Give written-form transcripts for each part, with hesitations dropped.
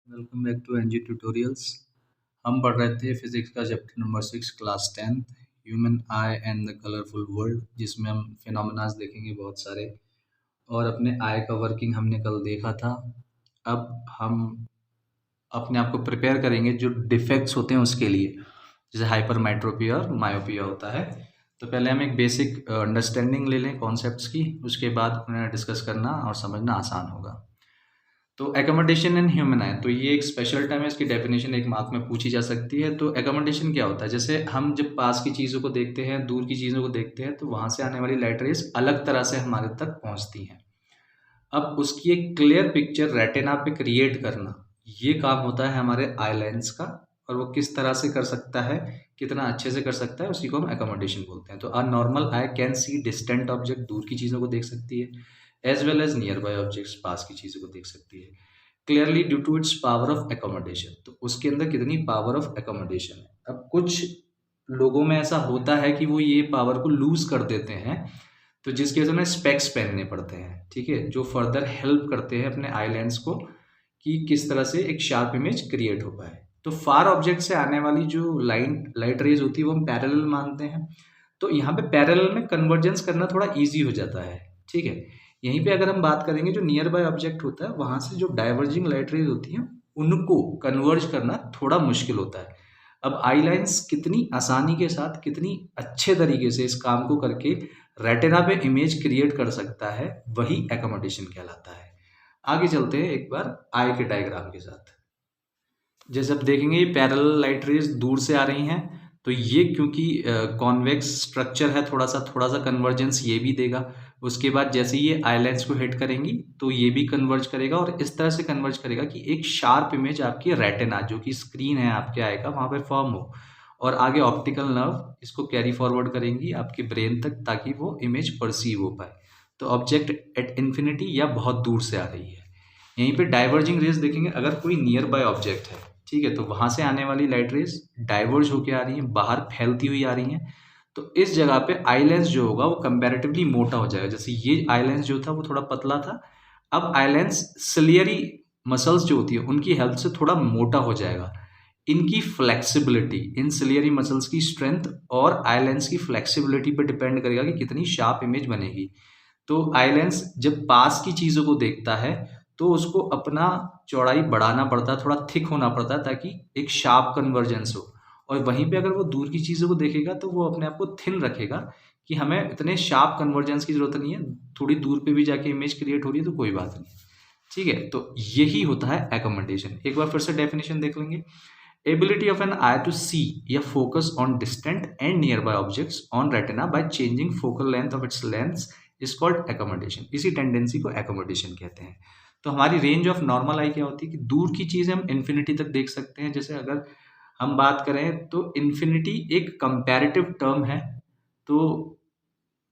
Welcome back to NG tutorials. हम पढ़ रहे थे फिजिक्स का chapter number 6 class 10 human eye and the colourful world, जिसमें हम फिनोमेनास देखेंगे बहुत सारे। और अपने आई का वर्किंग हमने कल देखा था। अब हम अपने आप को प्रिपेयर करेंगे जो डिफेक्ट्स होते हैं उसके लिए, जैसे हाइपरमेट्रोपी और मायोपिया होता है। तो पहले हम एक बेसिक अंडरस्टैंडिंग ले लें कॉन्सेप्ट्स की, उसके बाद उन्हें डिस्कस करना और समझना आसान होगा। तो एकोमोडेशन इन ह्यूमन आई, तो ये एक स्पेशल टर्म है, इसकी डेफिनेशन एक मार्क में पूछी जा सकती है। तो एकोमोडेशन क्या होता है? जैसे हम जब पास की चीज़ों को देखते हैं, दूर की चीज़ों को देखते हैं, तो वहाँ से आने वाली लाइट रेज अलग तरह से हमारे तक पहुँचती हैं। अब उसकी एक क्लियर पिक्चर रेटिना पे क्रिएट करना, ये काम होता है हमारे आई लेंस का। और वो किस तरह से कर सकता है, कितना अच्छे से कर सकता है, उसी को हम एकोमोडेशन बोलते हैं। तो a normal eye can see distant object, दूर की चीज़ों को देख सकती है, as well as nearby objects, पास की चीज़ों को देख सकती है clearly due to its power of accommodation. तो उसके अंदर कितनी पावर ऑफ एकोमोडेशन है। अब कुछ लोगों में ऐसा होता है कि वो ये पावर को लूज कर देते हैं, तो जिसकी वजह से उन्हें स्पेक्स पहनने पड़ते हैं, ठीक है, जो फर्दर हेल्प करते हैं अपने आई लेंस को कि किस तरह से एक शार्प इमेज क्रिएट हो पाए। तो फार ऑब्जेक्ट से आने वाली जो लाइट रेज होती है वो हम पैरेलल मानते हैं। तो यहाँ पे पैरेलल में कन्वर्जेंस करना थोड़ा ईजी हो जाता है, ठीक है। यहीं पे अगर हम बात करेंगे जो नियर बाय ऑब्जेक्ट होता है, वहां से जो डाइवर्जिंग लाइट रेज होती हैं उनको कन्वर्ज करना थोड़ा मुश्किल होता है। अब आई लाइन्स कितनी आसानी के साथ, कितनी अच्छे तरीके से इस काम को करके रेटिना पे इमेज क्रिएट कर सकता है, वही एकोमोडेशन कहलाता है। आगे चलते हैं एक बार आई के डायग्राम के साथ। जैसे आप देखेंगे ये पैरेलल लाइट रेज दूर से आ रही हैं, तो ये क्योंकि कॉन्वेक्स स्ट्रक्चर है, थोड़ा सा कन्वर्जेंस ये भी देगा। उसके बाद जैसे ये आई लेंस को हिट करेंगी तो ये भी कन्वर्ज करेगा, और इस तरह से कन्वर्ज करेगा कि एक शार्प इमेज आपकी रेटिना, जो कि स्क्रीन है आपके आई का, वहाँ पे फॉर्म हो। और आगे ऑप्टिकल नर्व इसको कैरी फॉरवर्ड करेंगी आपके ब्रेन तक, ताकि वो इमेज परसीव हो पाए। तो ऑब्जेक्ट एट इन्फिनिटी या बहुत दूर से आ रही है। यहीं पे डाइवर्जिंग रेज देखेंगे, अगर कोई नियर बाय ऑब्जेक्ट है, ठीक है, तो वहां से आने वाली लाइट रेज डाइवर्ज होके आ रही है, बाहर फैलती हुई आ रही है। तो इस जगह पे आई लेंस जो होगा वो कंपैरेटिवली मोटा हो जाएगा। जैसे ये आई लेंस जो था वो थोड़ा पतला था, अब आई लेंस सिलियरी मसल्स जो होती है उनकी हेल्प से थोड़ा मोटा हो जाएगा। इनकी फ्लेक्सिबिलिटी, इन सिलियरी मसल्स की स्ट्रेंथ और आई लेंस की फ्लेक्सिबिलिटी पर डिपेंड करेगा कि कितनी शार्प इमेज बनेगी। तो आई लेंस जब पास की चीज़ों को देखता है तो उसको अपना चौड़ाई बढ़ाना पड़ता है, थोड़ा थिक होना पड़ता है, ताकि एक शार्प कन्वर्जेंस हो। और वहीं पे अगर वो दूर की चीज़ों को देखेगा तो वो अपने आप को थिन रखेगा कि हमें इतने शार्प कन्वर्जेंस की ज़रूरत नहीं है, थोड़ी दूर पे भी जाके इमेज क्रिएट हो रही है तो कोई बात नहीं, ठीक है। तो यही होता है एकोमोडेशन। एक बार फिर से डेफिनेशन देख लेंगे। Ability of an eye to see या focus on distant and nearby objects on retina by changing focal length of its lens is called accommodation. इसी टेंडेंसी को एकोमोडेशन कहते हैं। तो हमारी रेंज ऑफ नॉर्मल आई क्या होती है कि दूर की चीज़ हम इन्फिनिटी तक देख सकते हैं। जैसे अगर हम बात करें तो इन्फिनिटी एक कंपैरेटिव टर्म है। तो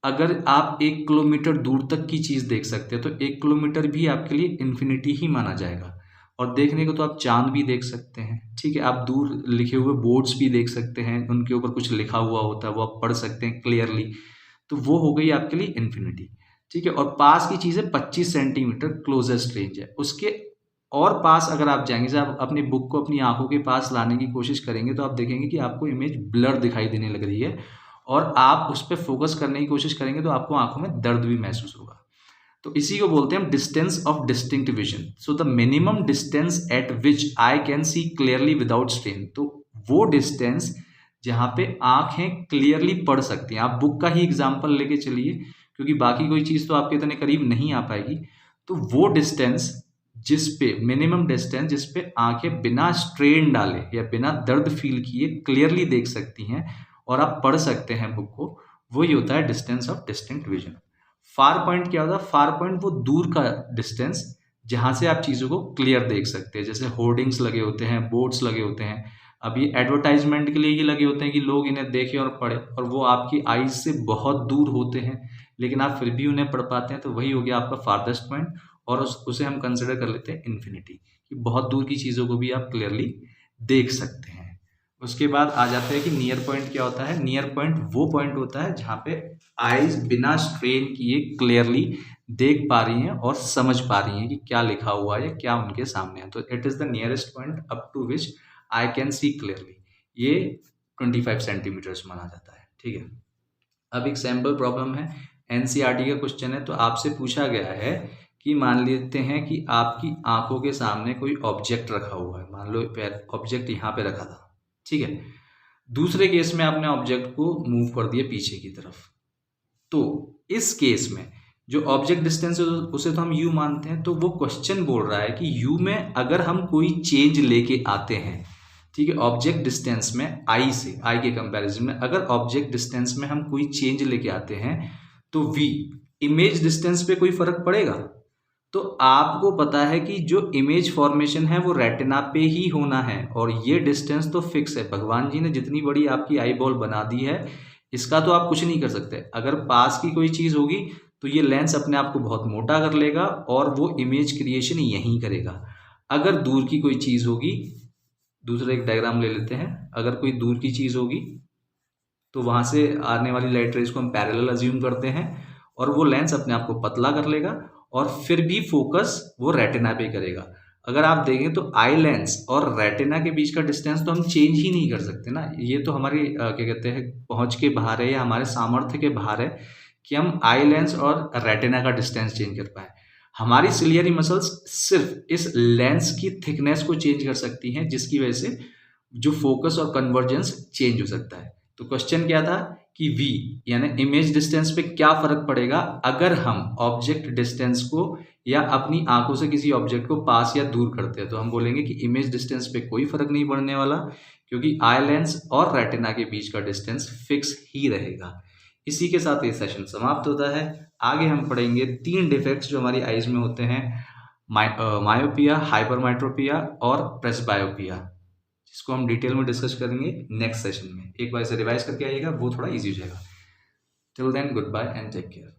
अगर आप 1 किलोमीटर दूर तक की चीज़ देख सकते हैं तो 1 किलोमीटर भी आपके लिए इन्फिनिटी ही माना जाएगा। और देखने को तो आप चांद भी देख सकते हैं, ठीक है, आप दूर लिखे हुए बोर्ड्स भी देख सकते हैं, उनके ऊपर कुछ लिखा हुआ होता है वो आप पढ़ सकते हैं क्लियरली। तो वो हो गई आपके लिए इन्फिनिटी, ठीक है। और पास की चीज़ है 25 सेंटीमीटर, क्लोजेस्ट रेंज है उसके। और पास अगर आप जाएंगे, जब आप अपनी बुक को अपनी आंखों के पास लाने की कोशिश करेंगे तो आप देखेंगे कि आपको इमेज ब्लर दिखाई देने लग रही है, और आप उस पर फोकस करने की कोशिश करेंगे तो आपको आंखों में दर्द भी महसूस होगा। तो इसी को बोलते हैं हम distance of distinct vision. So the minimum distance eight which I can see clearly without strain. तो वो डिस्टेंस जहां पे आंखें क्लियरली पढ़ सकती हैं। आप बुक का ही एग्जाम्पल लेके चलिए, क्योंकि बाकी कोई चीज तो आपके इतने करीब नहीं आ पाएगी। तो वो डिस्टेंस जिस पे मिनिमम डिस्टेंस जिस पे आंखें बिना स्ट्रेन डाले या बिना दर्द फील किए क्लियरली देख सकती हैं और आप पढ़ सकते हैं बुक को, वही होता है distance of distinct vision. Far point क्या होता है? फार पॉइंट वो दूर का डिस्टेंस जहां से आप चीजों को क्लियर देख सकते हैं। जैसे होर्डिंग्स लगे होते हैं, बोर्ड्स लगे होते हैं, अब ये एडवर्टाइजमेंट के लिए ही लगे होते हैं कि लोग इन्हें देखें और पढ़ें, और वो आपकी आईज से बहुत दूर होते हैं लेकिन आप फिर भी उन्हें पढ़ पाते हैं। तो वही हो गया आपका फारदेस्ट पॉइंट, और उसे हम कंसिडर कर लेते हैं इन्फिनिटी, कि बहुत दूर की चीजों को भी आप क्लियरली देख सकते हैं। उसके बाद आ जाते हैं कि नियर पॉइंट क्या होता है। नियर पॉइंट वो पॉइंट होता है जहाँ पे आईज बिना स्ट्रेन किए क्लियरली देख पा रही हैं और समझ पा रही हैं कि क्या लिखा हुआ है या क्या उनके सामने है। तो it is the nearest point up to which I can see clearly. ये 25 सेंटीमीटर्स माना जाता है। ठीक है, अब एक सैम्पल प्रॉब्लम है, एनसीईआरटी का क्वेश्चन है। तो आपसे पूछा गया है कि मान लेते हैं कि आपकी आंखों के सामने कोई ऑब्जेक्ट रखा हुआ है, मान लो ऑब्जेक्ट यहाँ पे रखा था। ठीक है, दूसरे केस में आपने ऑब्जेक्ट को मूव कर दिया पीछे की तरफ। तो इस केस में जो ऑब्जेक्ट डिस्टेंस है उसे तो हम यू मानते हैं। तो वो क्वेश्चन बोल रहा है कि यू में अगर हम कोई चेंज लेके आते हैं, ठीक है, ऑब्जेक्ट डिस्टेंस में आई से, आई के कंपैरिजन में अगर ऑब्जेक्ट डिस्टेंस में हम कोई चेंज लेके आते हैं तो वी इमेज डिस्टेंस पे कोई फर्क पड़ेगा। तो आपको पता है कि जो इमेज फॉर्मेशन है वो रेटिना पे ही होना है और ये डिस्टेंस तो फिक्स है। भगवान जी ने जितनी बड़ी आपकी आई बॉल बना दी है, इसका तो आप कुछ नहीं कर सकते। अगर पास की कोई चीज़ होगी तो ये लेंस अपने आप को बहुत मोटा कर लेगा और वो इमेज क्रिएशन यहीं करेगा। अगर दूर की कोई चीज़ होगी, दूसरा एक डायग्राम ले लेते हैं, अगर कोई दूर की चीज़ होगी तो वहाँ से आने वाली लाइट रेज को हम पैरेलल अज्यूम करते हैं और वो लेंस अपने आप को पतला कर लेगा और फिर भी फोकस वो रेटिना पे करेगा। अगर आप देखें तो आई लेंस और रेटिना के बीच का डिस्टेंस तो हम चेंज ही नहीं कर सकते ना। ये तो हमारी क्या कहते हैं पहुंच के बाहर है या हमारे सामर्थ्य के बाहर है कि हम आई लेंस और रेटिना का डिस्टेंस चेंज कर पाए। हमारी सिलियरी मसल्स सिर्फ इस लेंस की थिकनेस को चेंज कर सकती हैं, जिसकी वजह से जो फोकस और कन्वर्जेंस चेंज हो सकता है। तो क्वेश्चन क्या था कि v यानी इमेज डिस्टेंस पे क्या फर्क पड़ेगा अगर हम ऑब्जेक्ट डिस्टेंस को या अपनी आंखों से किसी ऑब्जेक्ट को पास या दूर करते हैं। तो हम बोलेंगे कि इमेज डिस्टेंस पे कोई फर्क नहीं पड़ने वाला, क्योंकि आई लेंस और रेटिना के बीच का डिस्टेंस फिक्स ही रहेगा। इसी के साथ ये सेशन समाप्त होता है। आगे हम पढ़ेंगे 3 डिफेक्ट्स जो हमारी आईज में होते हैं, मायोपिया, हाइपरमेट्रोपिया और प्रेसबायोपिया, जिसको हम डिटेल में डिस्कस करेंगे नेक्स्ट सेशन में। एक बार इसे रिवाइज करके आइएगा, वो थोड़ा इजी हो जाएगा। Till then goodbye and take care.